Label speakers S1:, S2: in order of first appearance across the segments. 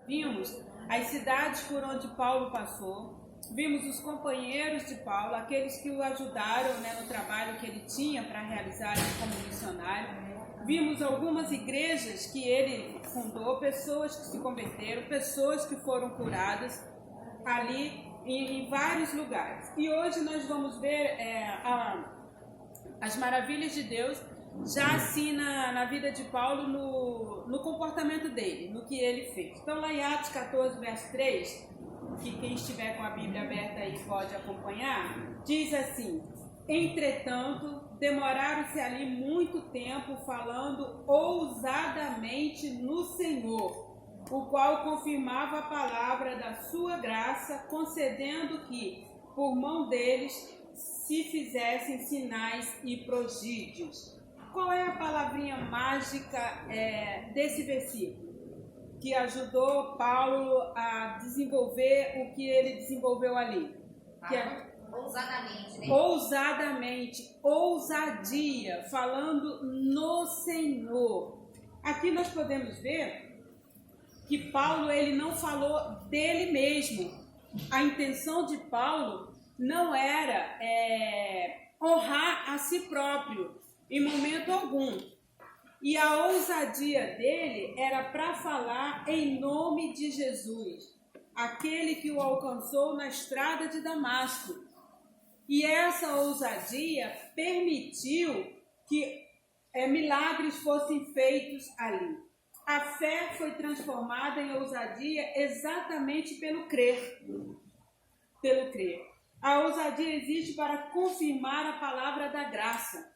S1: Vimos as cidades por onde Paulo passou, vimos os companheiros de Paulo, aqueles que o ajudaram, no trabalho que ele tinha para realizar como missionário. Vimos algumas igrejas que ele fundou, pessoas que se converteram, pessoas que foram curadas ali em vários lugares. E hoje nós vamos ver as maravilhas de Deus já assim na vida de Paulo, no comportamento dele, no que ele fez. Então lá em Atos 14, verso 3, que quem estiver com a Bíblia aberta aí pode acompanhar, diz assim: entretanto, demoraram-se ali muito tempo falando ousadamente no Senhor, o qual confirmava a palavra da sua graça, concedendo que, por mão deles, se fizessem sinais e prodígios. Qual é a palavrinha mágica desse versículo que ajudou Paulo a desenvolver o que ele desenvolveu ali?
S2: Ousadamente, né?
S1: Ousadamente, ousadia, falando no Senhor. Aqui nós podemos ver que Paulo ele não falou dele mesmo. A intenção de Paulo não era honrar a si próprio em momento algum. E a ousadia dele era para falar em nome de Jesus, aquele que o alcançou na estrada de Damasco. E essa ousadia permitiu que milagres fossem feitos ali. A fé foi transformada em ousadia exatamente pelo crer. Pelo crer. A ousadia existe para confirmar a palavra da graça.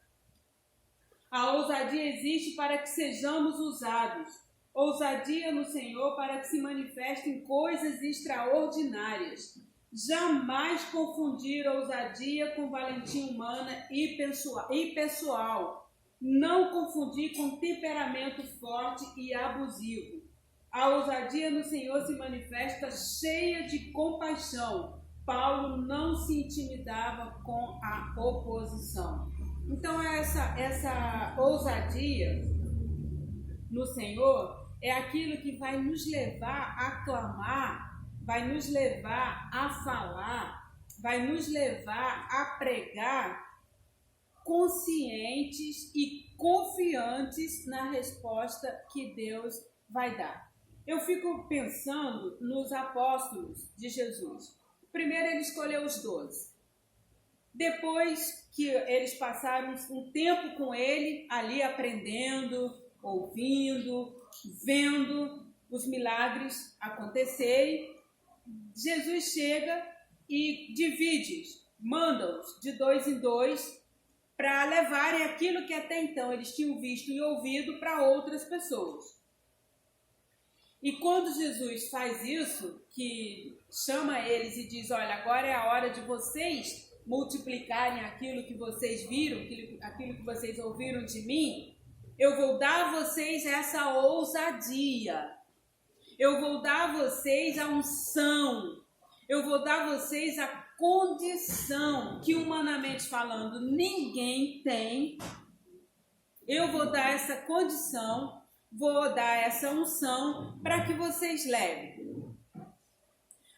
S1: A ousadia existe para que sejamos usados. Ousadia no Senhor para que se manifestem coisas extraordinárias. Jamais confundir ousadia com valentia humana e pessoal. Não confundir com temperamento forte e abusivo. A ousadia no Senhor se manifesta cheia de compaixão. Paulo não se intimidava com a oposição. Então essa ousadia no Senhor é aquilo que vai nos levar a clamar, vai nos levar a falar, vai nos levar a pregar conscientes e confiantes na resposta que Deus vai dar. Eu fico pensando nos apóstolos de Jesus. Primeiro ele escolheu os 12. Depois que eles passaram um tempo com ele, ali aprendendo, ouvindo, vendo os milagres acontecerem, Jesus chega e divide-os, manda-os de 2 em 2 para levarem aquilo que até então eles tinham visto e ouvido para outras pessoas. E quando Jesus faz isso, que chama eles e diz: olha, agora é a hora de vocês multiplicarem aquilo que vocês viram, aquilo que vocês ouviram de mim, eu vou dar a vocês essa ousadia, eu vou dar a vocês a unção, eu vou dar a vocês a condição que, humanamente falando, ninguém tem. Eu vou dar essa condição, vou dar essa unção para que vocês levem.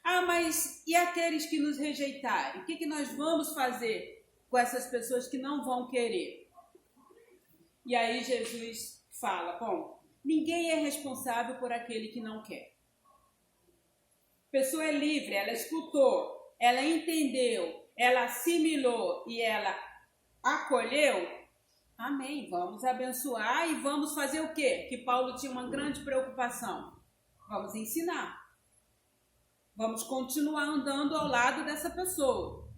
S1: Ah, mas e aqueles que nos rejeitarem? O que nós vamos fazer com essas pessoas que não vão querer? E aí Jesus fala: bom, ninguém é responsável por aquele que não quer. A pessoa é livre, ela escutou, ela entendeu, ela assimilou e ela acolheu. Amém, vamos abençoar e vamos fazer o quê? Que Paulo tinha uma grande preocupação. Vamos ensinar. Vamos continuar andando ao lado dessa pessoa.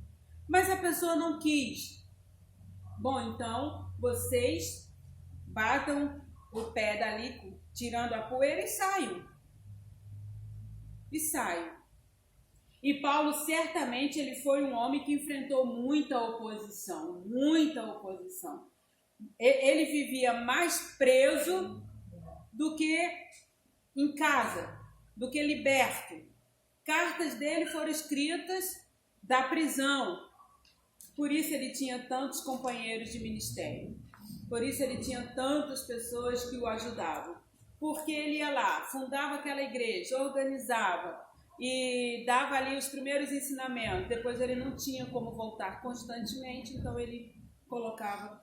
S1: Mas a pessoa não quis. Bom, então vocês batam o pé dali, tirando a poeira e saiam. E Paulo, certamente, ele foi um homem que enfrentou muita oposição. Ele vivia mais preso do que em casa, do que liberto. Cartas dele foram escritas da prisão. Por isso ele tinha tantos companheiros de ministério. Por isso ele tinha tantas pessoas que o ajudavam. porque ele ia lá, fundava aquela igreja, organizava e dava ali os primeiros ensinamentos. Depois ele não tinha como voltar constantemente, então ele colocava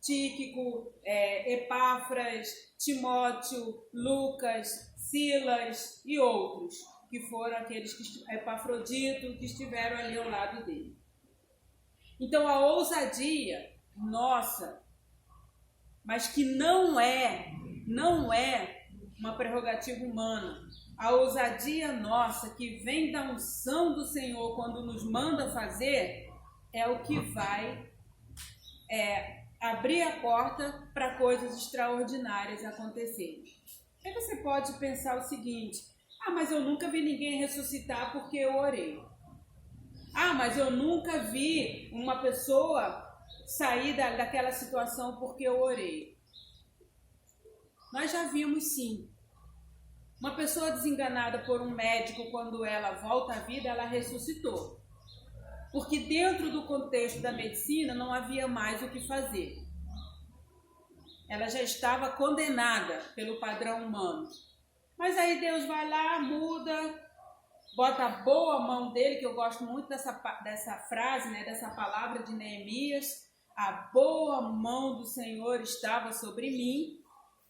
S1: Tíquico, Epáfras, Timóteo, Lucas, Silas e outros, que foram aqueles Epafrodito, que estiveram ali ao lado dele. Então a ousadia nossa, mas que não é uma prerrogativa humana, a ousadia nossa que vem da unção do Senhor quando nos manda fazer, é o que vai abrir a porta para coisas extraordinárias acontecerem. Aí você pode pensar o seguinte: mas eu nunca vi ninguém ressuscitar porque eu orei. Mas eu nunca vi uma pessoa sair daquela situação porque eu orei. Nós já vimos sim. Uma pessoa desenganada por um médico, quando ela volta à vida, ela ressuscitou. Porque dentro do contexto da medicina não havia mais o que fazer. Ela já estava condenada pelo padrão humano. Mas aí Deus vai lá, muda, bota a boa mão dele, que eu gosto muito dessa frase, né, dessa palavra de Neemias: a boa mão do Senhor estava sobre mim.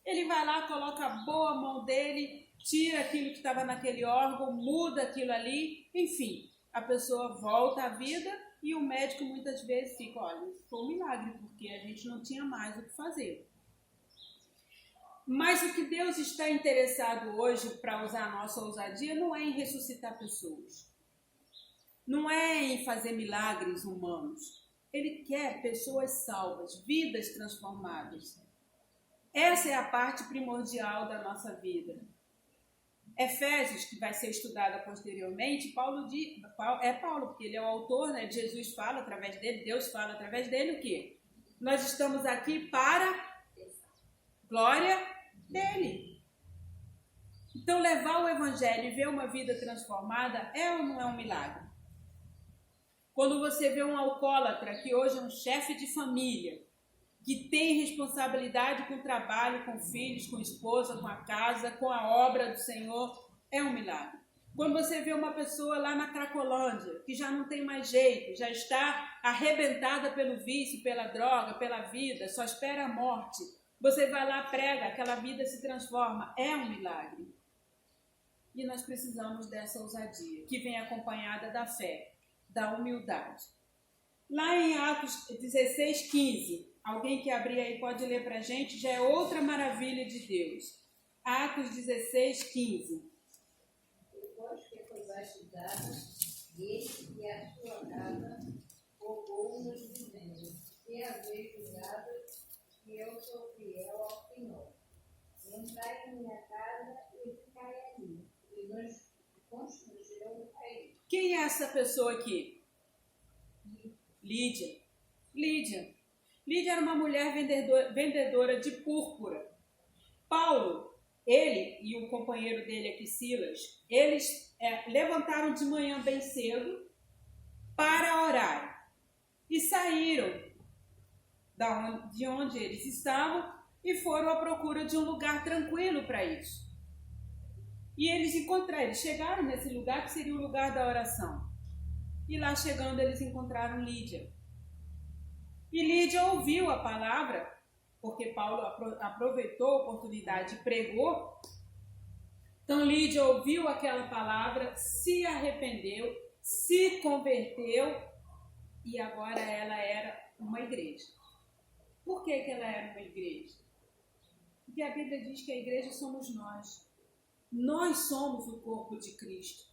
S1: Ele vai lá, coloca a boa mão dele, tira aquilo que estava naquele órgão, muda aquilo ali, enfim, a pessoa volta à vida e o médico muitas vezes fica: olha, isso foi um milagre, porque a gente não tinha mais o que fazer. Mas o que Deus está interessado hoje para usar a nossa ousadia não é em ressuscitar pessoas. Não é em fazer milagres humanos. Ele quer pessoas salvas, vidas transformadas. Essa é a parte primordial da nossa vida. Efésios, que vai ser estudada posteriormente, Paulo, porque ele é o autor, né? Jesus fala através dele, Deus fala através dele o quê? Nós estamos aqui para glória dele. Então, levar o evangelho e ver uma vida transformada é ou não é um milagre? Quando você vê um alcoólatra, que hoje é um chefe de família, que tem responsabilidade com o trabalho, com filhos, com esposa, com a casa, com a obra do Senhor, é um milagre. Quando você vê uma pessoa lá na Cracolândia, que já não tem mais jeito, já está arrebentada pelo vício, pela droga, pela vida, só espera a morte, você vai lá, prega, aquela vida se transforma, é um milagre. E nós precisamos dessa ousadia, que vem acompanhada da fé, da humildade. Lá em Atos 16, 15, alguém que abrir aí pode ler para a gente, já é outra maravilha de Deus. Atos 16, 15.
S3: Depois que foi batizado, ele e a sua casa rogou-nos dizendo: se haveis jurado que eu sou fiel ao Senhor, entrai em minha casa e ficai ali. E nos constrangeu a ir.
S1: Quem é essa pessoa aqui? Lídia. Lídia era uma mulher vendedora de púrpura. Paulo, ele e o companheiro dele aqui, Silas, eles levantaram de manhã bem cedo para orar e saíram de onde eles estavam e foram à procura de um lugar tranquilo para isso. E eles chegaram nesse lugar que seria o lugar da oração. E lá chegando eles encontraram Lídia. E Lídia ouviu a palavra, porque Paulo aproveitou a oportunidade e pregou. Então Lídia ouviu aquela palavra, se arrependeu, se converteu e agora ela era uma igreja. Por que ela era uma igreja? Porque a Bíblia diz que a igreja somos nós. Nós somos o corpo de Cristo.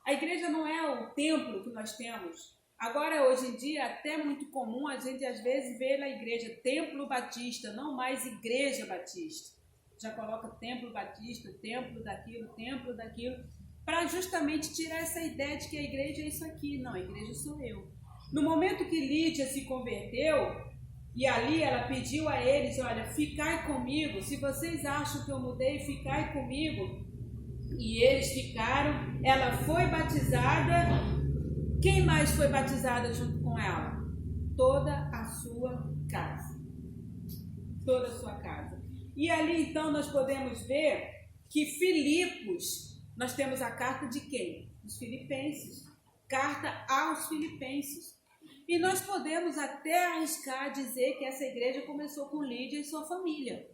S1: A igreja não é o templo que nós temos. Agora, hoje em dia, é até muito comum a gente, às vezes, ver na igreja templo batista, não mais igreja batista. Já coloca templo batista, templo daquilo, para justamente tirar essa ideia de que a igreja é isso aqui. Não, a igreja sou eu. No momento que Lídia se converteu, e ali ela pediu a eles: olha, ficai comigo, se vocês acham que eu mudei, ficai comigo. E eles ficaram, ela foi batizada. Quem mais foi batizada junto com ela? Toda a sua casa. Toda a sua casa. E ali então nós podemos ver que Filipos, nós temos a carta de quem? Dos Filipenses. Carta aos Filipenses. E nós podemos até arriscar dizer que essa igreja começou com Lídia e sua família.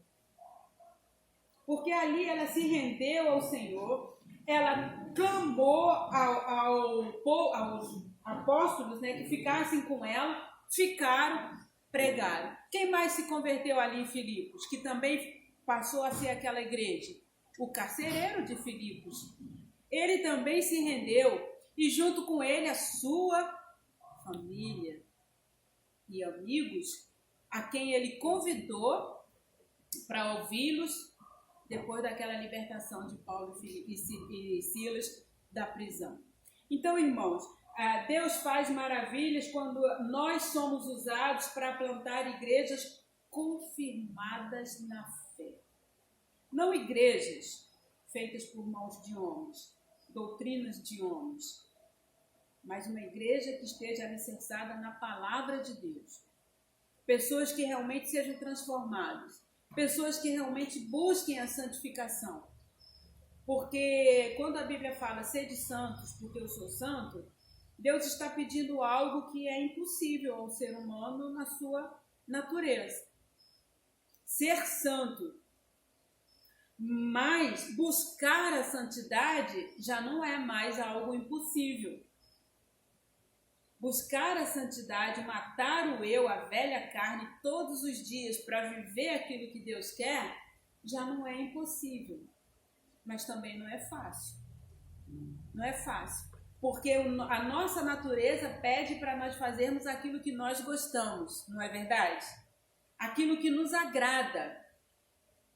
S1: Porque ali ela se rendeu ao Senhor, ela clamou aos apóstolos, né, que ficassem com ela, ficaram, pregaram. Quem mais se converteu ali em Filipos, que também passou a ser aquela igreja? O carcereiro de Filipos. Ele também se rendeu e junto com ele a sua família e amigos, a quem ele convidou para ouvi-los depois daquela libertação de Paulo e Silas da prisão. Então, irmãos, Deus faz maravilhas quando nós somos usados para plantar igrejas confirmadas na fé. Não igrejas feitas por mãos de homens, doutrinas de homens, mas uma igreja que esteja alicerçada na palavra de Deus. Pessoas que realmente sejam transformadas. Pessoas que realmente busquem a santificação. Porque quando a Bíblia fala sede santos porque eu sou santo, Deus está pedindo algo que é impossível ao ser humano na sua natureza. Ser santo. Mas buscar a santidade já não é mais algo impossível. Buscar a santidade, matar o eu, a velha carne, todos os dias para viver aquilo que Deus quer, já não é impossível. Mas também não é fácil. Não é fácil. Porque a nossa natureza pede para nós fazermos aquilo que nós gostamos, não é verdade? Aquilo que nos agrada.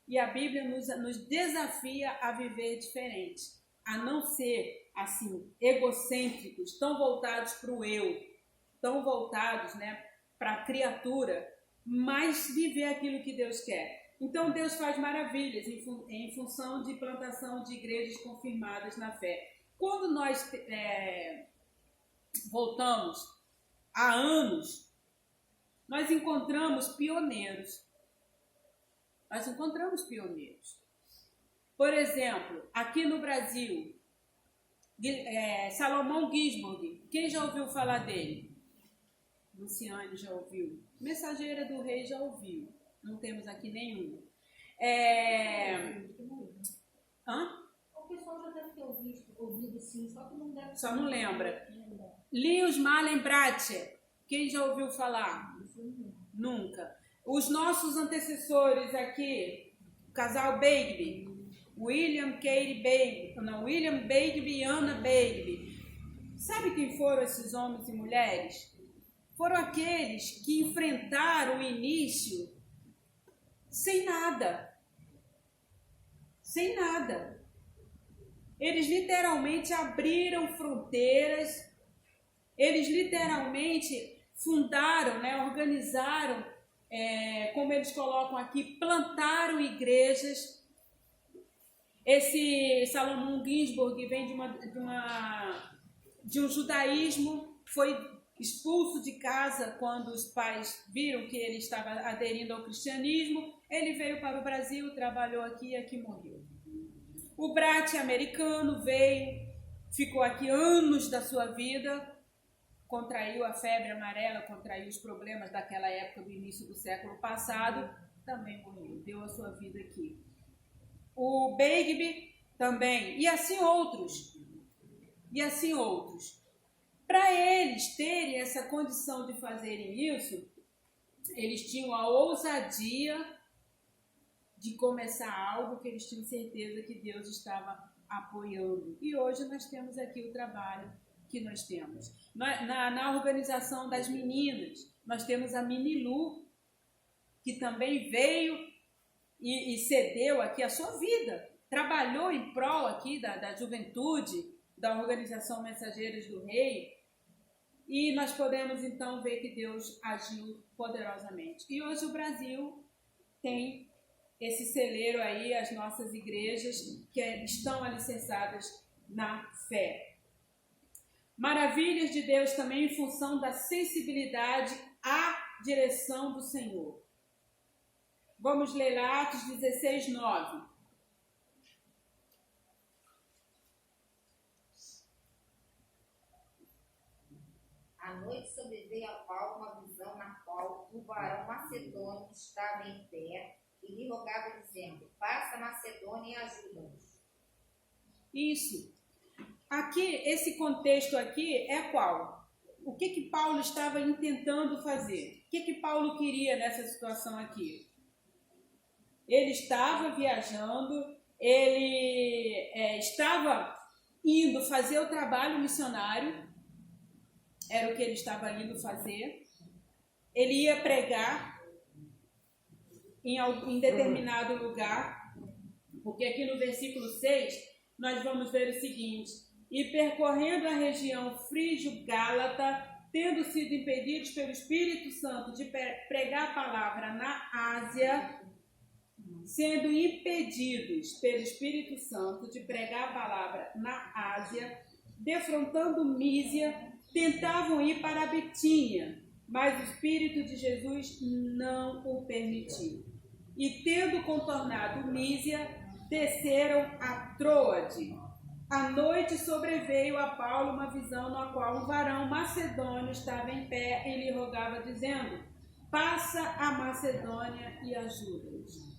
S1: E a Bíblia nos desafia a viver diferente, a não ser assim, egocêntricos, tão voltados para o eu, tão voltados, né, para a criatura, mas viver aquilo que Deus quer. Então Deus faz maravilhas em função de plantação de igrejas confirmadas na fé. Quando nós voltamos há anos, nós encontramos pioneiros. Nós encontramos pioneiros. Por exemplo, aqui no Brasil, Salomão Gisborne, quem já ouviu falar dele? Luciane já ouviu. Mensageira do Rei já ouviu. Não temos aqui nenhum.
S3: O pessoal já deve ter ouvido sim, só que não deve.
S1: Só não lembra. Linus Malembratcher, quem já ouviu falar? Nunca. Os nossos antecessores aqui, o casal Begbie, William Begbie e Anna Begbie. Sabe quem foram esses homens e mulheres? Foram aqueles que enfrentaram o início sem nada. Sem nada. Eles literalmente abriram fronteiras, eles literalmente fundaram, né, organizaram, como eles colocam aqui, plantaram igrejas. Esse Salomão Gisborne vem de um judaísmo, foi expulso de casa quando os pais viram que ele estava aderindo ao cristianismo. Ele veio para o Brasil, trabalhou aqui e aqui morreu. O Brat americano veio, ficou aqui anos da sua vida, contraiu a febre amarela, contraiu os problemas daquela época do início do século passado, também morreu, deu a sua vida aqui. O Begbie também, e assim outros. Para eles terem essa condição de fazerem isso, eles tinham a ousadia de começar algo que eles tinham certeza que Deus estava apoiando. E hoje nós temos aqui o trabalho que nós temos. Na organização das meninas, nós temos a Minilu, que também veio e cedeu aqui a sua vida, trabalhou em prol aqui da juventude, da organização Mensageiros do Rei, e nós podemos então ver que Deus agiu poderosamente. E hoje o Brasil tem esse celeiro aí, as nossas igrejas que estão alicerçadas na fé. Maravilhas de Deus também em função da sensibilidade à direção do Senhor. Vamos ler lá Atos 16, 9.
S2: À noite sobreveio a Paulo uma visão na qual o varão macedônio estava em pé e lhe rogava dizendo: passa a Macedônia e ajuda-nos.
S1: Isso. Aqui, esse contexto aqui é qual? O que Paulo estava tentando fazer? O que Paulo queria nessa situação aqui? Ele estava viajando, ele estava indo fazer o trabalho missionário, era o que ele estava indo fazer. Ele ia pregar em determinado lugar, porque aqui no versículo 6 nós vamos ver o seguinte: e percorrendo a região frígio-gálata, tendo sido impedidos pelo Espírito Santo de pregar a palavra na Ásia, sendo impedidos pelo Espírito Santo de pregar a palavra na Ásia, defrontando Mísia, tentavam ir para a Bitínia, mas o Espírito de Jesus não o permitiu. E tendo contornado Mísia, desceram a Troade. À noite sobreveio a Paulo uma visão na qual um varão macedônio estava em pé e lhe rogava, dizendo: passa a Macedônia e ajuda-nos.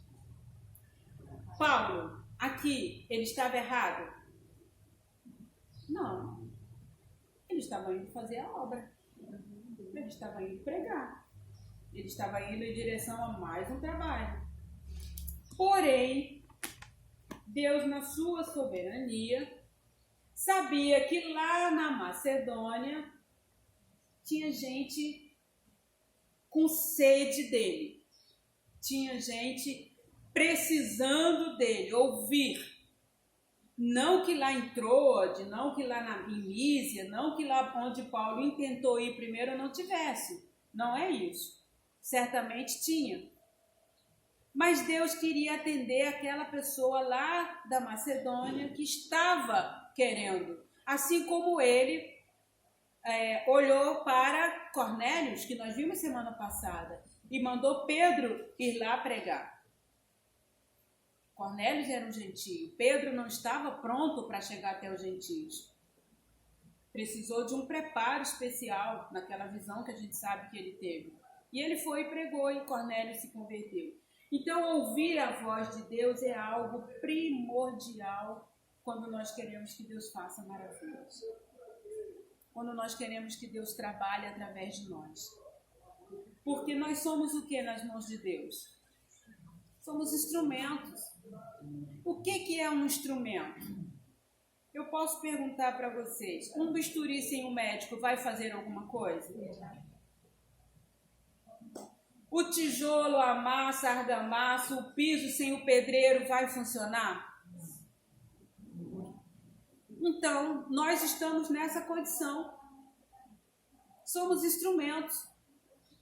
S1: Paulo, aqui, ele estava errado? Não. Ele estava indo fazer a obra. Ele estava indo pregar. Ele estava indo em direção a mais um trabalho. Porém, Deus, na sua soberania, sabia que lá na Macedônia tinha gente com sede dele. Tinha gente precisando dele, ouvir. Não que lá em Troade, não que lá em Mísia, não que lá onde Paulo intentou ir primeiro não tivesse. Não é isso. Certamente tinha. Mas Deus queria atender aquela pessoa lá da Macedônia que estava querendo. Assim como ele olhou para Cornélios, que nós vimos semana passada, e mandou Pedro ir lá pregar. Cornélios era um gentio. Pedro não estava pronto para chegar até os gentios. Precisou de um preparo especial naquela visão que a gente sabe que ele teve. E ele foi e pregou e Cornélio se converteu. Então, ouvir a voz de Deus é algo primordial quando nós queremos que Deus faça maravilhas. Quando nós queremos que Deus trabalhe através de nós. Porque nós somos o que nas mãos de Deus? Somos instrumentos. O que é um instrumento? Eu posso perguntar para vocês, um bisturi sem um médico vai fazer alguma coisa? O tijolo, a massa, a argamassa, o piso sem o pedreiro vai funcionar? Então, nós estamos nessa condição. Somos instrumentos.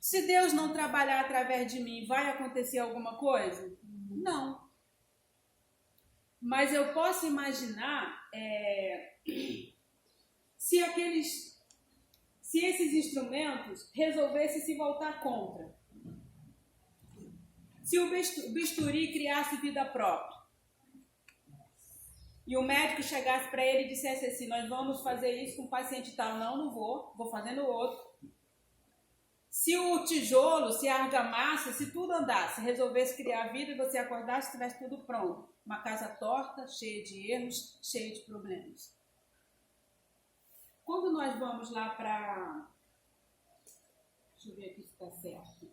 S1: Se Deus não trabalhar através de mim, vai acontecer alguma coisa? Não. Mas eu posso imaginar se esses instrumentos resolvessem se voltar contra. Se o bisturi criasse vida própria e o médico chegasse para ele e dissesse assim: nós vamos fazer isso com o paciente tal. Não vou fazer no outro. Se o tijolo, se a argamassa, se tudo andasse, resolvesse criar vida e você acordasse e tivesse tudo pronto. Uma casa torta, cheia de erros, cheia de problemas. Quando nós vamos lá para... Deixa eu ver aqui se está certo.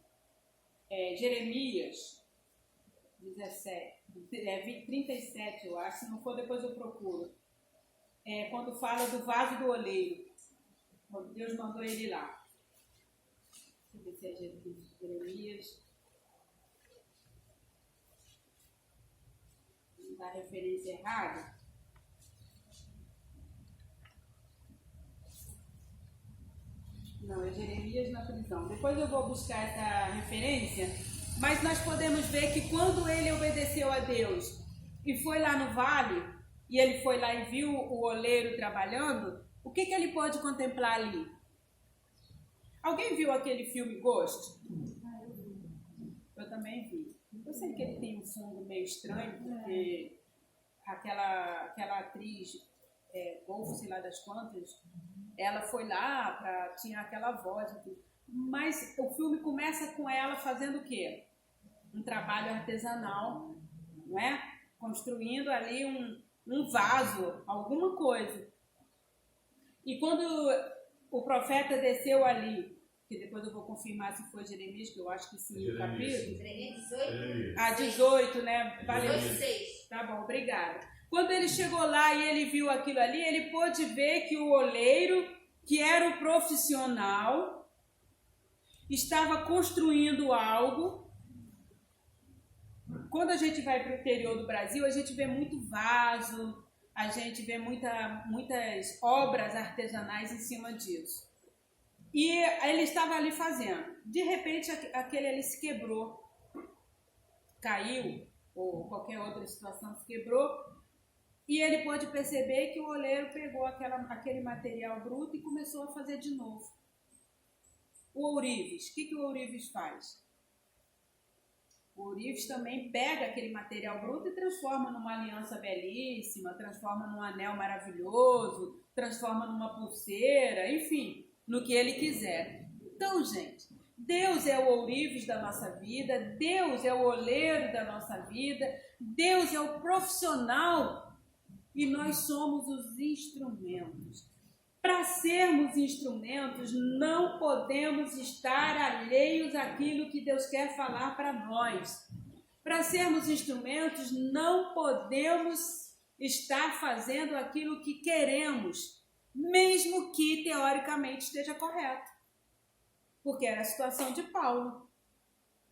S1: Jeremias 17, 37, eu acho. Se não for, depois eu procuro. Quando fala do vaso do oleiro. Quando Deus mandou ele lá. Deixa eu ver se é Jeremias. Não dá referência errada. Não, é Jeremias na prisão. Depois eu vou buscar essa referência. Mas nós podemos ver que quando ele obedeceu a Deus e foi lá no vale, e ele foi lá e viu o oleiro trabalhando, o que ele pôde contemplar ali? Alguém viu aquele filme Ghost? Eu também vi. Eu sei que ele tem um fundo meio estranho, porque aquela atriz, Golf, sei lá das quantas, ela foi lá, tinha aquela voz e tudo. Mas o filme começa com ela fazendo o quê? Um trabalho artesanal, não é? Construindo ali um vaso, alguma coisa. E quando o profeta desceu ali, que depois eu vou confirmar se foi Jeremias, que eu acho que sim, o capítulo.
S2: Jeremias 18.
S1: Ah, 18, né? Valeu.
S2: 18:6.
S1: Tá bom, obrigada. Quando ele chegou lá e ele viu aquilo ali, ele pôde ver que o oleiro, que era o profissional, estava construindo algo. Quando a gente vai para o interior do Brasil, a gente vê muito vaso, a gente vê muitas obras artesanais em cima disso. E ele estava ali fazendo. De repente, aquele ali se quebrou, caiu, ou qualquer outra situação se quebrou, e ele pôde perceber que o oleiro pegou aquele material bruto e começou a fazer de novo. O ourives, o que o ourives faz? O ourives também pega aquele material bruto e transforma numa aliança belíssima, transforma num anel maravilhoso, transforma numa pulseira, enfim, no que ele quiser. Então, gente, Deus é o ourives da nossa vida, Deus é o oleiro da nossa vida, Deus é o profissional e nós somos os instrumentos. Para sermos instrumentos, não podemos estar alheios àquilo que Deus quer falar para nós. Para sermos instrumentos, não podemos estar fazendo aquilo que queremos, mesmo que teoricamente esteja correto. Porque era a situação de Paulo.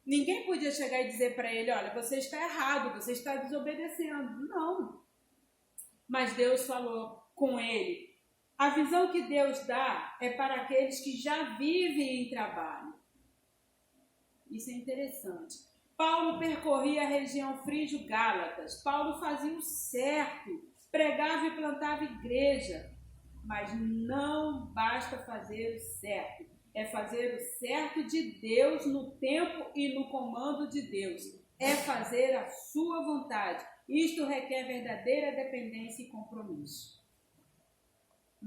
S1: Ninguém podia chegar e dizer para ele, olha, você está errado, você está desobedecendo. Não. Mas Deus falou com ele. A visão que Deus dá é para aqueles que já vivem em trabalho. Isso é interessante. Paulo percorria a região frígio-gálatas. Paulo fazia o certo, pregava e plantava igreja. Mas não basta fazer o certo. É fazer o certo de Deus no tempo e no comando de Deus. É fazer a sua vontade. Isto requer verdadeira dependência e compromisso.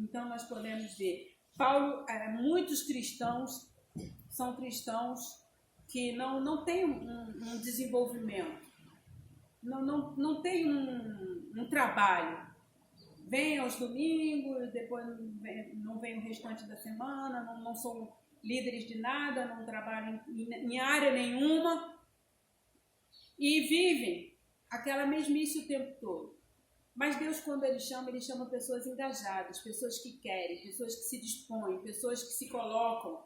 S1: Então, nós podemos ver, Paulo, muitos cristãos são cristãos que não têm um desenvolvimento, não têm um trabalho. Vêm aos domingos, depois não vêm o restante da semana, não são líderes de nada, não trabalham em área nenhuma e vivem aquela mesmice o tempo todo. Mas Deus, quando Ele chama pessoas engajadas, pessoas que querem, pessoas que se dispõem, pessoas que se colocam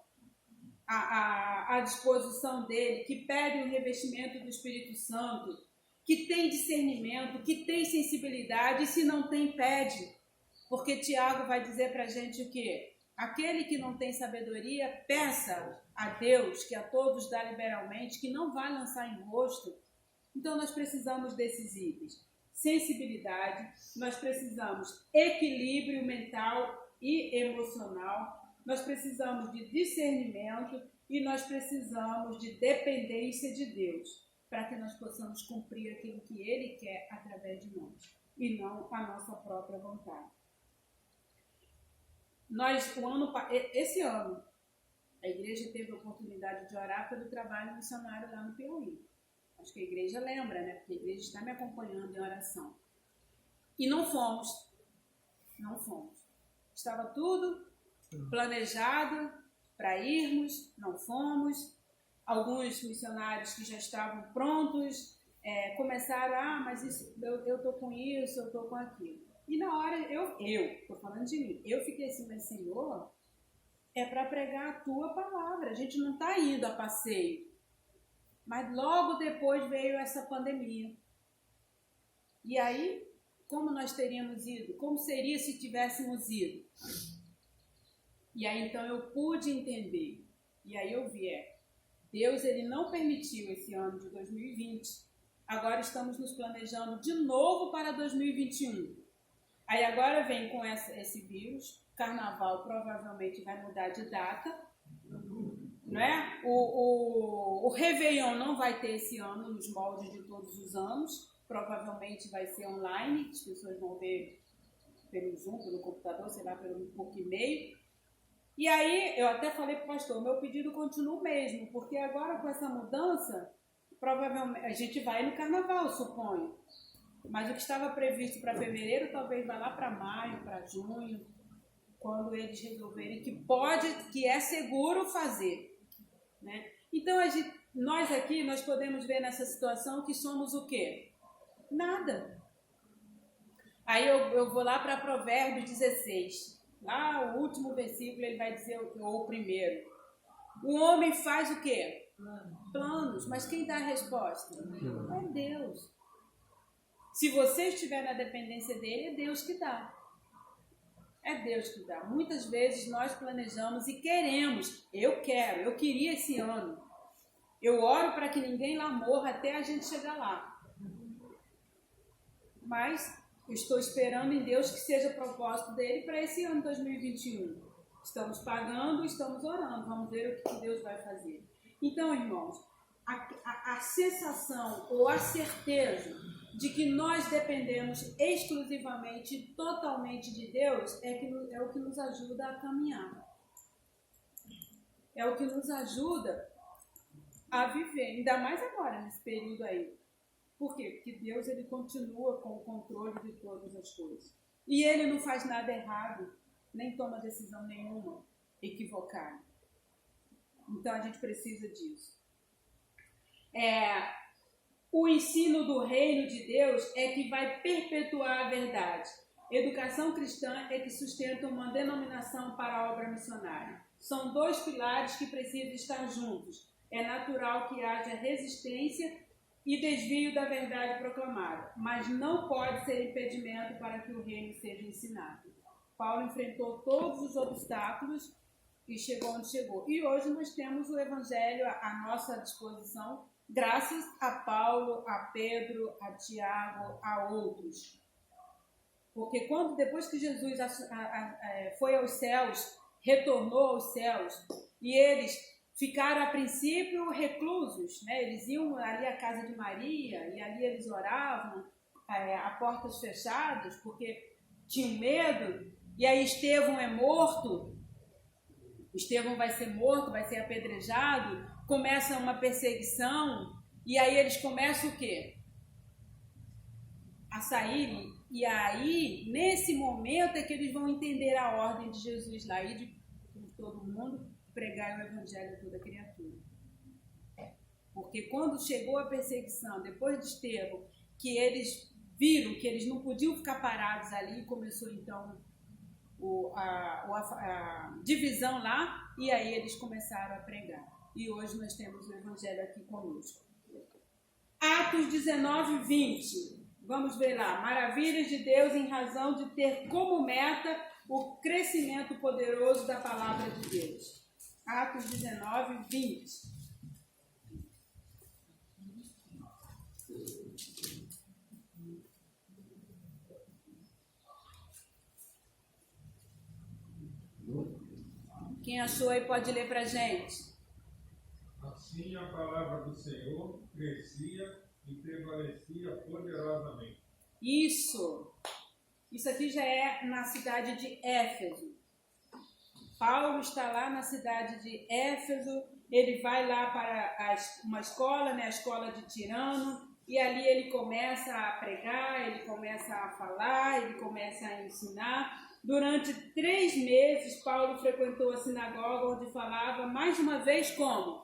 S1: à disposição dEle, que pedem o revestimento do Espírito Santo, que tem discernimento, que tem sensibilidade, e se não tem, pede. Porque Tiago vai dizer para a gente o quê? Aquele que não tem sabedoria, peça a Deus, que a todos dá liberalmente, que não vai lançar em rosto. Então nós precisamos desses itens. Sensibilidade, nós precisamos equilíbrio mental e emocional, nós precisamos de discernimento e nós precisamos de dependência de Deus, para que nós possamos cumprir aquilo que Ele quer através de nós, e não a nossa própria vontade. Esse ano, a igreja teve a oportunidade de orar pelo trabalho missionário lá no Piauí. Acho que a igreja lembra, né? Porque a igreja está me acompanhando em oração. E não fomos. Estava tudo planejado para irmos, não fomos. Alguns missionários que já estavam prontos começaram, mas isso, eu estou com isso, eu estou com aquilo. E na hora, eu estou falando de mim, eu fiquei assim, mas Senhor, é para pregar a Tua palavra, a gente não está indo a passeio. Mas logo depois veio essa pandemia. E aí, como nós teríamos ido? Como seria se tivéssemos ido? E aí, então, eu pude entender. E aí eu vi, Deus, Ele não permitiu esse ano de 2020. Agora estamos nos planejando de novo para 2021. Aí agora vem com esse vírus. Carnaval provavelmente vai mudar de data. né? O Réveillon não vai ter esse ano nos moldes de todos os anos. Provavelmente vai ser online, as pessoas vão ver pelo Zoom, pelo computador, sei lá, pelo e-mail. E aí, eu até falei para o pastor, o meu pedido continua o mesmo, porque agora com essa mudança, provavelmente, a gente vai no carnaval, suponho. Mas o que estava previsto para fevereiro, talvez vá lá para maio, para junho, quando eles resolverem que é seguro fazer, né? Então, nós aqui, nós podemos ver nessa situação que somos o quê? Nada. Aí eu vou lá para Provérbios 16. Lá, o último versículo, ele vai dizer, ou o primeiro. O homem faz o quê? Planos. Mas quem dá a resposta? É Deus. Se você estiver na dependência dele, é Deus que dá. É Deus que dá. Muitas vezes nós planejamos e queremos. Eu queria esse ano. Eu oro para que ninguém lá morra até a gente chegar lá. Mas eu estou esperando em Deus que seja propósito dele para esse ano 2021. Estamos pagando, estamos orando. Vamos ver o que Deus vai fazer. Então, irmãos, a sensação ou a certeza de que nós dependemos exclusivamente, totalmente de Deus, é o que nos ajuda a caminhar. É o que nos ajuda a viver, ainda mais agora, nesse período aí. Por quê? Porque Deus, ele continua com o controle de todas as coisas. E ele não faz nada errado, nem toma decisão nenhuma equivocada. Então, a gente precisa disso. O ensino do reino de Deus é que vai perpetuar a verdade. Educação cristã é que sustenta uma denominação para a obra missionária. São dois pilares que precisam estar juntos. É natural que haja resistência e desvio da verdade proclamada, mas não pode ser impedimento para que o reino seja ensinado. Paulo enfrentou todos os obstáculos e chegou onde chegou. E hoje nós temos o Evangelho à nossa disposição, graças a Paulo, a Pedro, a Tiago, a outros. Porque depois que Jesus foi aos céus, retornou aos céus, e eles ficaram a princípio reclusos, né? Eles iam ali à casa de Maria, e ali eles oravam a portas fechadas, porque tinham medo, e aí Estevão é morto, Estevão vai ser morto, vai ser apedrejado, começa uma perseguição, e aí eles começam o quê? A saírem. E aí, nesse momento, é que eles vão entender a ordem de Jesus lá, e de todo mundo pregar o evangelho a toda criatura. Porque quando chegou a perseguição, depois de Estevão, que eles viram que eles não podiam ficar parados ali, começou então a divisão lá, e aí eles começaram a pregar. E hoje nós temos o evangelho aqui conosco. Atos 19, 20. Vamos ver lá. Maravilhas de Deus em razão de ter como meta o crescimento poderoso da palavra de Deus. Atos 19, 20. Quem achou aí pode ler para a gente.
S4: Assim a palavra do Senhor crescia e prevalecia poderosamente.
S1: Isso aqui já é na cidade de Éfeso. Paulo está lá na cidade de Éfeso, ele vai lá para uma escola, né, a escola de Tirano, e ali ele começa a pregar, ele começa a falar, ele começa a ensinar. Durante 3 meses, Paulo frequentou a sinagoga, onde falava, mais uma vez, como?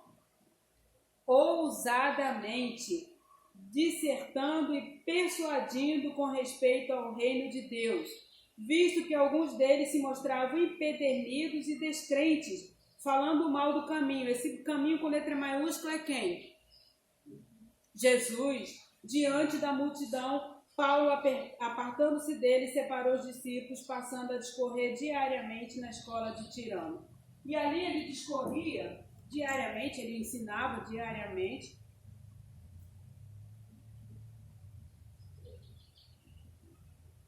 S1: Ousadamente, dissertando e persuadindo com respeito ao reino de Deus, visto que alguns deles se mostravam empedernidos e descrentes, falando mal do caminho. Esse caminho com letra maiúscula é quem? Jesus. Diante da multidão, Paulo, apartando-se dele, separou os discípulos, passando a discorrer diariamente na escola de Tirano. E ali ele discorria diariamente, ele ensinava diariamente.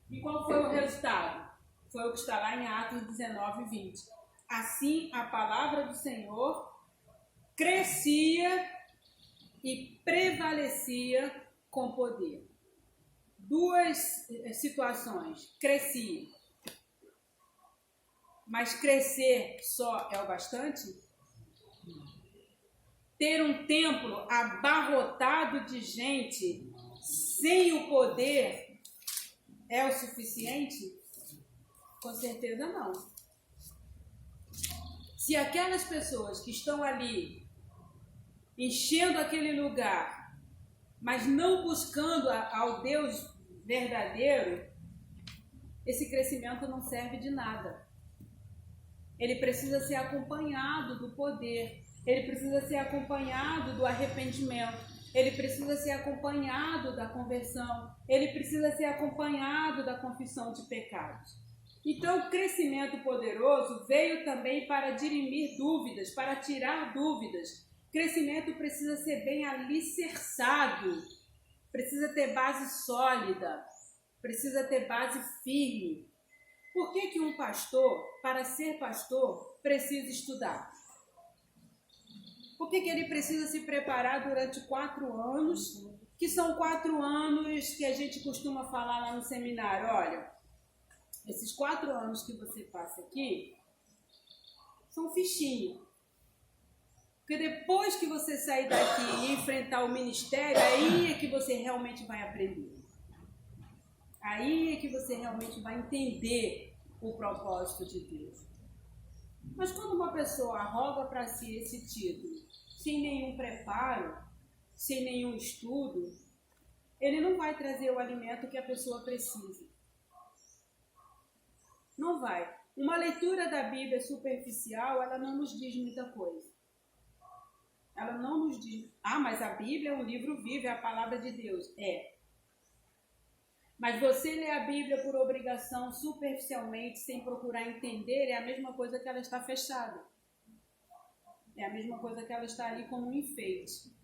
S1: E qual foi o resultado? Foi o que está lá em Atos 19, 20. Assim, a palavra do Senhor crescia e prevalecia com poder. Duas situações. Crescia. Mas crescer só é o bastante? Ter um templo abarrotado de gente sem o poder é o suficiente? Com certeza não. Se aquelas pessoas que estão ali enchendo aquele lugar, mas não buscando ao Deus verdadeiro, esse crescimento não serve de nada. Ele precisa ser acompanhado do poder, ele precisa ser acompanhado do arrependimento, ele precisa ser acompanhado da conversão, ele precisa ser acompanhado da confissão de pecados. Então, o crescimento poderoso veio também para dirimir dúvidas, para tirar dúvidas. Crescimento precisa ser bem alicerçado, precisa ter base sólida, precisa ter base firme. Por que um pastor, para ser pastor, precisa estudar? Por que ele precisa se preparar durante 4 anos, que são 4 anos que a gente costuma falar lá no seminário? Olha, esses 4 anos que você passa aqui são fichinha. Porque depois que você sair daqui e enfrentar o ministério, aí é que você realmente vai aprender. Aí é que você realmente vai entender o propósito de Deus. Mas quando uma pessoa arroga para si esse título, sem nenhum preparo, sem nenhum estudo, ele não vai trazer o alimento que a pessoa precisa. Não vai. Uma leitura da Bíblia superficial, ela não nos diz muita coisa. Ela não nos diz, mas a Bíblia é um livro vivo, é a palavra de Deus. É. Mas você ler a Bíblia por obrigação, superficialmente, sem procurar entender, é a mesma coisa que ela está fechada. É a mesma coisa que ela está ali como um enfeite.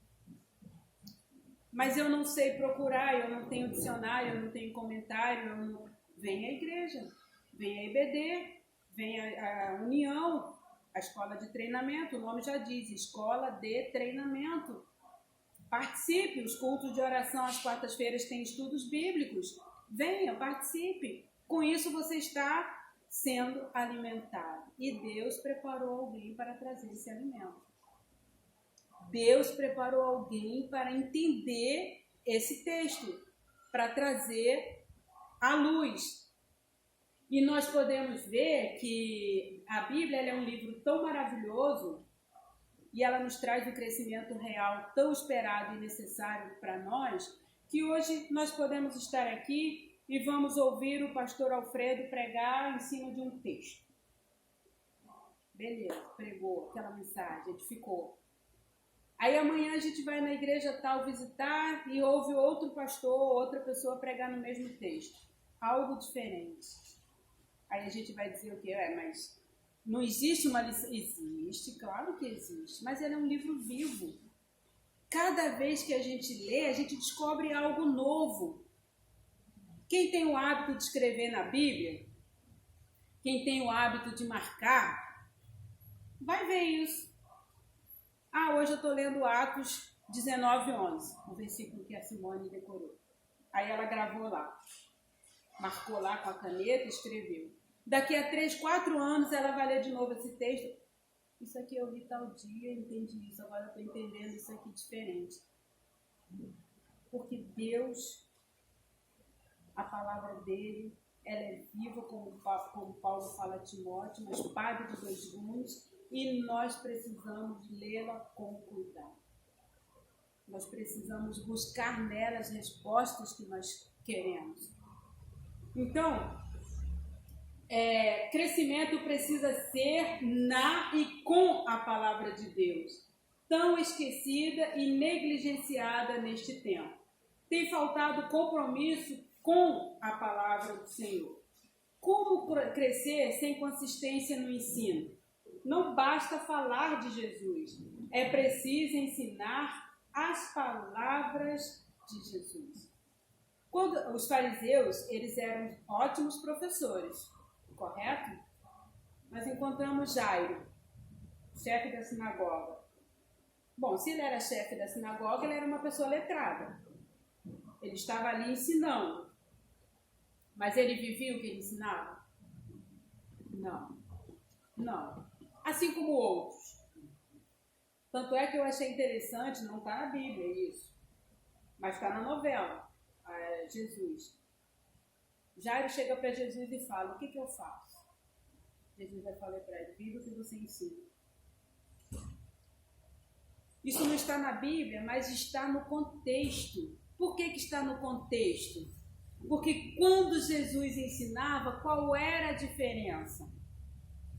S1: Mas eu não sei procurar, eu não tenho dicionário, eu não tenho comentário, eu não... Vem a igreja, vem a IBD, vem a União, a escola de treinamento, o nome já diz, escola de treinamento. Participe, os cultos de oração às quartas-feiras têm estudos bíblicos. Venha, participe. Com isso você está sendo alimentado. E Deus preparou alguém para trazer esse alimento. Deus preparou alguém para entender esse texto, para trazer à luz. E nós podemos ver que a Bíblia ela é um livro tão maravilhoso e ela nos traz um crescimento real tão esperado e necessário para nós, que hoje nós podemos estar aqui e vamos ouvir o pastor Alfredo pregar em cima de um texto. Beleza, pregou aquela mensagem, edificou. Aí amanhã a gente vai na igreja tal visitar e ouve outro pastor, outra pessoa pregar no mesmo texto. Algo diferente. Aí a gente vai dizer o quê? Mas não existe uma lição? Existe, claro que existe, mas ele é um livro vivo. Cada vez que a gente lê, a gente descobre algo novo. Quem tem o hábito de escrever na Bíblia, quem tem o hábito de marcar, vai ver isso. Hoje eu estou lendo Atos 19:11, o versículo que a Simone decorou. Aí ela gravou lá, marcou lá com a caneta, escreveu. Daqui a 3, 4 anos ela vai ler de novo esse texto. Isso aqui eu li tal dia, entendi isso, agora eu estou entendendo isso aqui diferente. Porque Deus, a palavra dele, ela é viva, como Paulo fala a Timóteo, uma espada de 2 gumes, e nós precisamos lê-la com cuidado. Nós precisamos buscar nela as respostas que nós queremos. Então, crescimento precisa ser na e com a palavra de Deus, tão esquecida e negligenciada neste tempo. Tem faltado compromisso com a palavra do Senhor. Como crescer sem consistência no ensino? Não basta falar de Jesus, é preciso ensinar as palavras de Jesus. Quando os fariseus, eles eram ótimos professores, correto? Nós encontramos Jairo, chefe da sinagoga. Bom, se ele era chefe da sinagoga, ele era uma pessoa letrada. Ele estava ali ensinando. Mas ele vivia o que ele ensinava? Não. Não. Assim como outros. Tanto é que eu achei interessante, não está na Bíblia isso, mas está na novela, Jesus. Jairo chega para Jesus e fala, o que eu faço? Jesus vai falar para ele, viva o que você ensina. Isso não está na Bíblia, mas está no contexto. Por que está no contexto? Porque quando Jesus ensinava, qual era a diferença?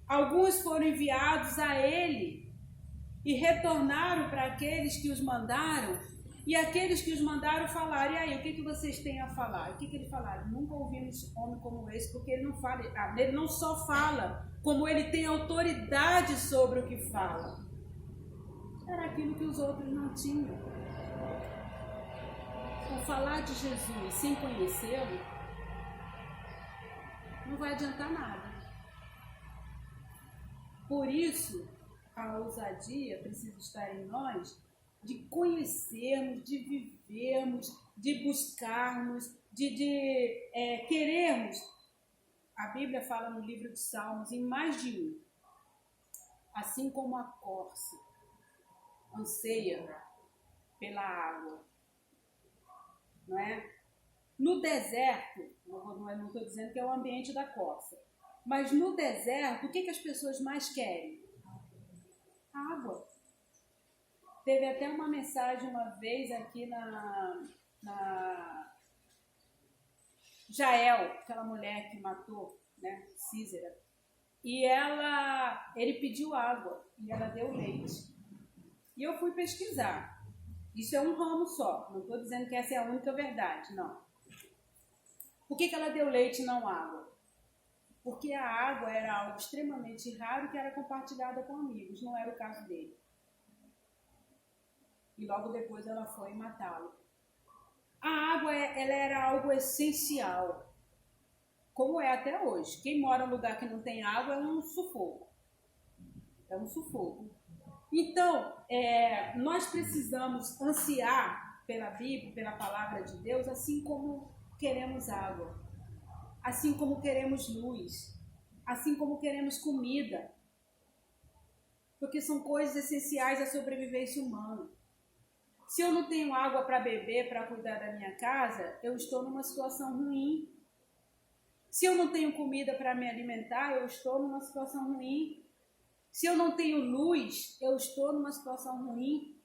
S1: Alguns foram enviados a ele e retornaram para aqueles que os mandaram, e aqueles que os mandaram falaram, e aí, o que vocês têm a falar? O que eles falaram? Nunca ouvimos homem como esse, porque ele não fala, ele não só fala, como ele tem autoridade sobre o que fala. Era aquilo que os outros não tinham. Então, falar de Jesus sem conhecê-lo não vai adiantar nada. Por isso, a ousadia precisa estar em nós de conhecermos, de vivermos, de buscarmos, de querermos. A Bíblia fala no livro de Salmos, em mais de um. Assim como a corça anseia pela água. Não é? No deserto, não estou dizendo que é o ambiente da corça, mas no deserto, o que as pessoas mais querem? Água. Teve até uma mensagem uma vez aqui na Jael, aquela mulher que matou, né, Císera, e ele pediu água e ela deu leite. E eu fui pesquisar. Isso é um ramo só, não estou dizendo que essa é a única verdade, não. Por que ela deu leite e não água? Porque a água era algo extremamente raro que era compartilhada com amigos, não era o caso dele. E logo depois ela foi matá-lo. A água ela era algo essencial, como é até hoje. Quem mora em um lugar que não tem água é um sufoco. É um sufoco. Então, nós precisamos ansiar pela Bíblia, pela palavra de Deus, assim como queremos água, assim como queremos luz, assim como queremos comida, porque são coisas essenciais à sobrevivência humana. Se eu não tenho água para beber, para cuidar da minha casa, eu estou numa situação ruim. Se eu não tenho comida para me alimentar, eu estou numa situação ruim. Se eu não tenho luz, eu estou numa situação ruim.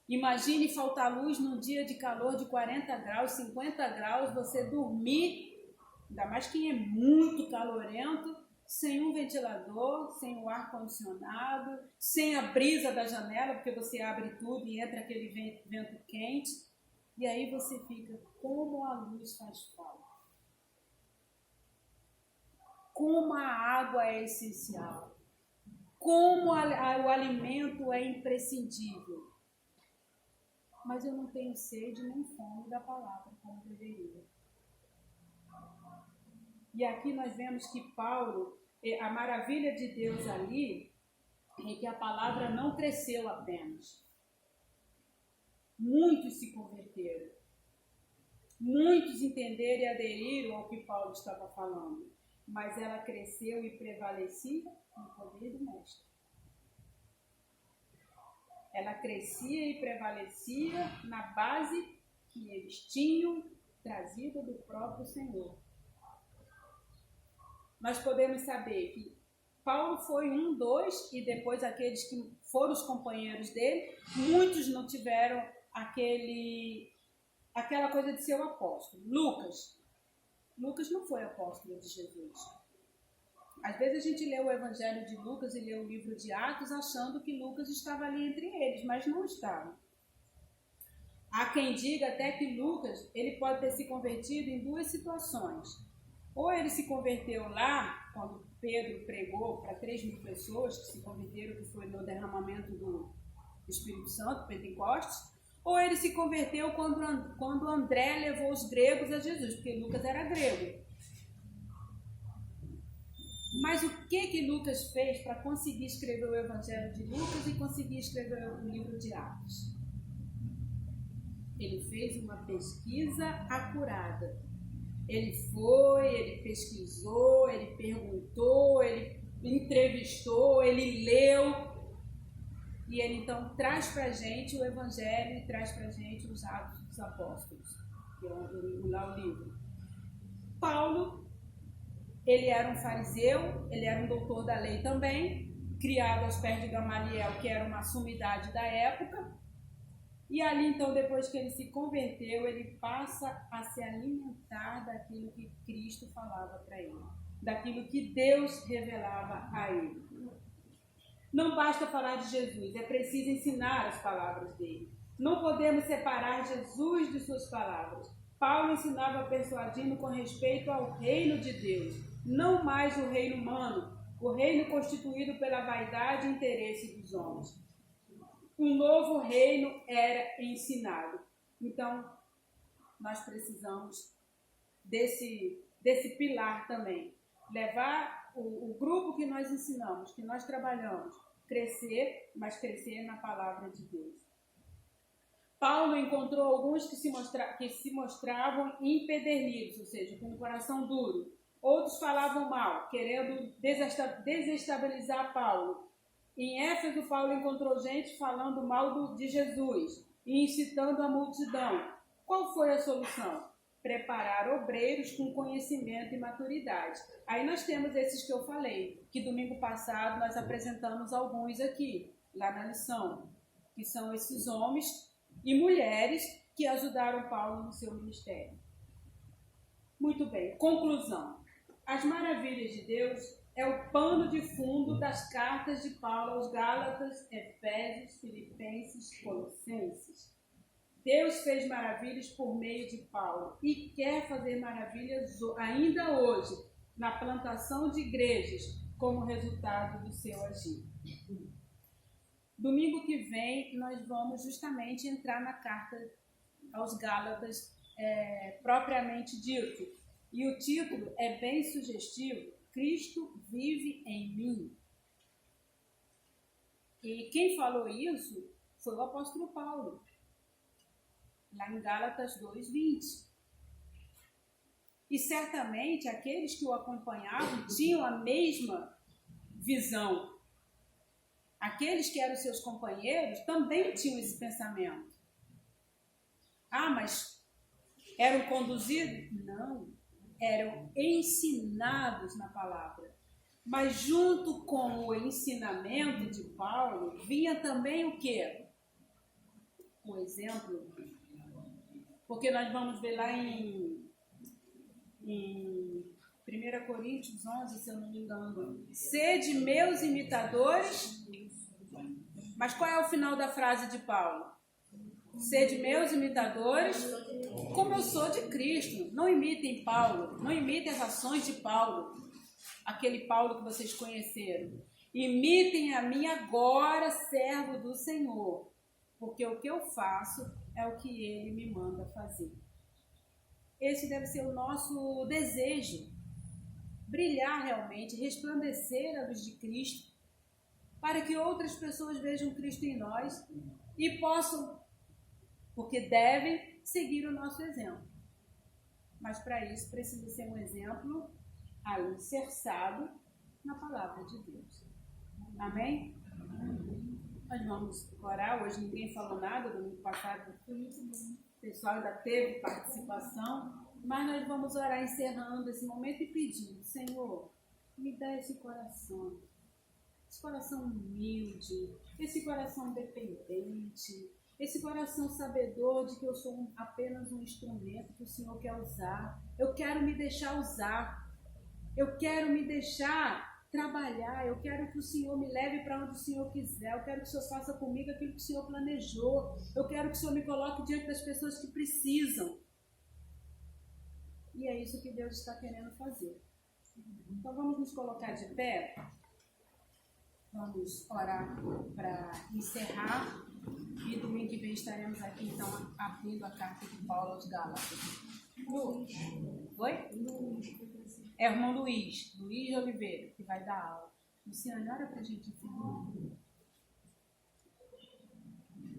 S1: Imagine faltar luz num dia de calor de 40 graus, 50 graus, você dormir, ainda mais quem é muito calorento, sem um ventilador, sem o ar-condicionado, sem a brisa da janela, porque você abre tudo e entra aquele vento quente, e aí você fica, como a luz faz falta. Como a água é essencial. Como o alimento é imprescindível. Mas eu não tenho sede nem fome da palavra como deveria. E aqui nós vemos que Paulo, a maravilha de Deus ali, é que a palavra não cresceu apenas. Muitos se converteram. Muitos entenderam e aderiram ao que Paulo estava falando. Mas ela cresceu e prevalecia no poder do Mestre. Ela crescia e prevalecia na base que eles tinham trazida do próprio Senhor. Nós podemos saber que Paulo foi um, dois, e depois aqueles que foram os companheiros dele, muitos não tiveram aquela coisa de ser o apóstolo. Lucas não foi apóstolo de Jesus. Às vezes a gente lê o Evangelho de Lucas e lê o livro de Atos achando que Lucas estava ali entre eles, mas não estava. Há quem diga até que Lucas ele pode ter se convertido em duas situações. Ou ele se converteu lá, quando Pedro pregou para 3.000 pessoas que se converteram, que foi no derramamento do Espírito Santo, Pentecostes, ou ele se converteu quando André levou os gregos a Jesus, porque Lucas era grego. Mas o que Lucas fez para conseguir escrever o Evangelho de Lucas e conseguir escrever o livro de Atos? Ele fez uma pesquisa acurada. Ele foi, ele pesquisou, ele perguntou, ele entrevistou, ele leu. E ele então traz para a gente o Evangelho e traz para a gente os Atos dos Apóstolos, que é lá o livro. Paulo, ele era um fariseu, ele era um doutor da lei também, criado aos pés de Gamaliel, que era uma sumidade da época. E ali, então, depois que ele se converteu, ele passa a se alimentar daquilo que Cristo falava para ele, daquilo que Deus revelava a ele. Não basta falar de Jesus, é preciso ensinar as palavras dele. Não podemos separar Jesus de suas palavras. Paulo ensinava persuadindo com respeito ao reino de Deus, não mais o reino humano, o reino constituído pela vaidade e interesse dos homens. Um novo reino era ensinado. Então, nós precisamos desse pilar também. Levar o grupo que nós ensinamos, que nós trabalhamos, crescer, mas crescer na palavra de Deus. Paulo encontrou alguns que se mostravam empedernidos, ou seja, com o coração duro. Outros falavam mal, querendo desestabilizar Paulo. Em Éfeso, Paulo encontrou gente falando mal de Jesus e incitando a multidão. Qual foi a solução? Preparar obreiros com conhecimento e maturidade. Aí nós temos esses que eu falei, que domingo passado nós apresentamos alguns aqui, lá na lição, que são esses homens e mulheres que ajudaram Paulo no seu ministério. Muito bem, conclusão. As maravilhas de Deus é o pano de fundo das cartas de Paulo aos Gálatas, Efésios, Filipenses, Colossenses. Deus fez maravilhas por meio de Paulo e quer fazer maravilhas ainda hoje na plantação de igrejas como resultado do seu agir. Domingo que vem nós vamos justamente entrar na carta aos Gálatas propriamente dito. E o título é bem sugestivo: Cristo vive em mim. E quem falou isso foi o apóstolo Paulo, lá em Gálatas 2:20. E certamente aqueles que o acompanhavam tinham a mesma visão. Aqueles que eram seus companheiros também tinham esse pensamento. Ah, mas eram conduzidos? Não, eram ensinados na palavra. Mas junto com o ensinamento de Paulo, vinha também o quê? O exemplo. Porque nós vamos ver lá em 1 Coríntios 11, se eu não me engano. Sede meus imitadores. Mas qual é o final da frase de Paulo? Sede meus imitadores, como eu sou de Cristo. Não imitem Paulo, não imitem as ações de Paulo, aquele Paulo que vocês conheceram. Imitem a mim agora, servo do Senhor, porque o que eu faço é o que ele me manda fazer. Esse deve ser o nosso desejo, brilhar realmente, resplandecer a luz de Cristo, para que outras pessoas vejam Cristo em nós e possam, porque devem, seguir o nosso exemplo. Mas para isso precisa ser um exemplo alicerçado na palavra de Deus. Amém? Nós vamos orar. Hoje ninguém falou nada, domingo passado o pessoal ainda teve participação, mas nós vamos orar encerrando esse momento e pedindo: Senhor, me dá esse coração humilde, esse coração dependente, esse coração sabedor de que eu sou apenas um instrumento que o Senhor quer usar. Eu quero me deixar usar, eu quero me deixar trabalhar, eu quero que o Senhor me leve para onde o Senhor quiser, eu quero que o Senhor faça comigo aquilo que o Senhor planejou, eu quero que o Senhor me coloque diante das pessoas que precisam. E é isso que Deus está querendo fazer. Então vamos nos colocar de pé. Vamos orar para encerrar e domingo que vem estaremos aqui, então, abrindo a carta de Paulo aos Gálatas. Oi? é o irmão Luiz Oliveira, que vai dar aula. Luciane, ora pra gente, filho.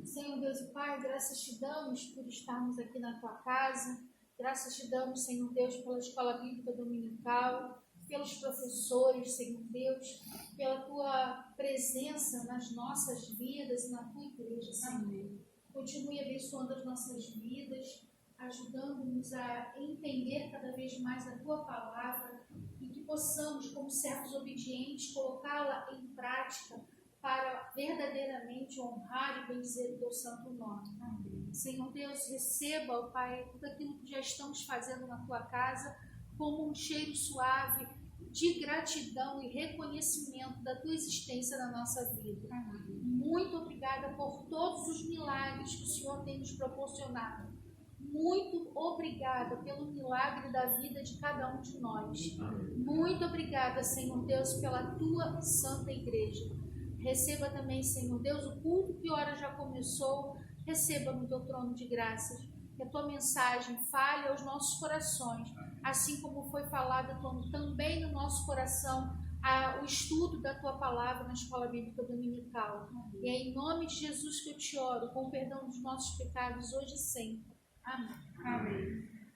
S5: Senhor Deus e Pai, graças te damos por estarmos aqui na tua casa. Graças te damos, Senhor Deus, pela escola bíblica dominical, pelos professores, Senhor Deus, pela tua presença nas nossas vidas e na tua igreja, Senhor. Continue abençoando as nossas vidas, ajudando-nos a entender cada vez mais a tua palavra e que possamos, como servos obedientes, colocá-la em prática para verdadeiramente honrar e bendizer o teu santo nome. Amém. Senhor Deus, receba, ó Pai, tudo aquilo que já estamos fazendo na tua casa como um cheiro suave de gratidão e reconhecimento da tua existência na nossa vida. Amém. Muito obrigada por todos os milagres que o Senhor tem nos proporcionado. Muito obrigada pelo milagre da vida de cada um de nós. Amém. Muito obrigada, Senhor Deus, pela tua santa igreja. Receba também, Senhor Deus, o culto que ora já começou. Receba no teu trono de graças. Que a tua mensagem fale aos nossos corações, assim como foi falada também no nosso coração o estudo da tua palavra na escola bíblica dominical. Amém. E é em nome de Jesus que eu te oro, com o perdão dos nossos pecados hoje e sempre. Amém.
S1: Amém.